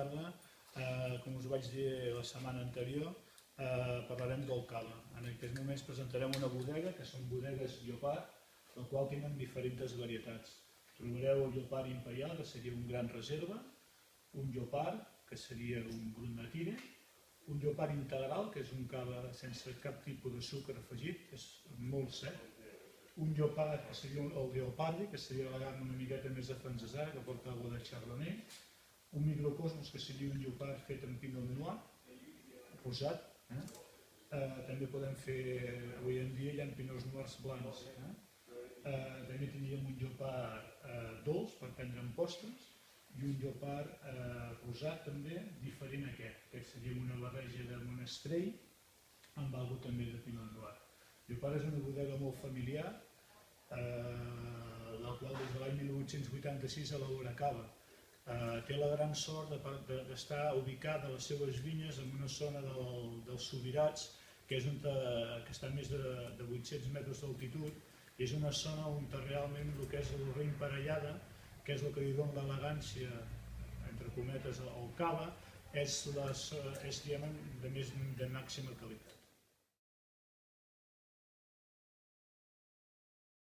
presentar-la, com us vaig dir la setmana anterior, parlarem del cava. En aquests moments presentarem una bodega, que són bodegues Llopart, la qual tenen diferents varietats. Trobareu el Llopart Imperial, que seria un gran reserva, un Llopart, que seria un Brut Nature, un Llopart Integral, que és un cava sense cap tipus de sucre afegit, que és molt sec, un Llopart, que seria el Leopardi, que seria la gamma una miqueta més afrancesada, que porta agua de Chardonnay, un Microcosmos, que seria un Llopart fet amb Pinot Noir, rosat. També podem fer, avui en dia hi ha Pinots Noirs blancs. També tindríem un Llopart dolç per prendre en postres i un Llopart rosat també, diferent a aquest. Aquest seria una barreja de monestrell amb alguna també de Pinot Noir. Llopart és una bodega molt familiar, la qual des de l'any 1886 elabora cava. Té la gran sort d'estar ubicada a les seves vinyes en una zona dels Subirats, que està a més de 800 metres d'altitud, i és una zona on realment el que és el raïm parellada, que és el que li dona l'elegància, entre cometes, al cava, és de màxima qualitat.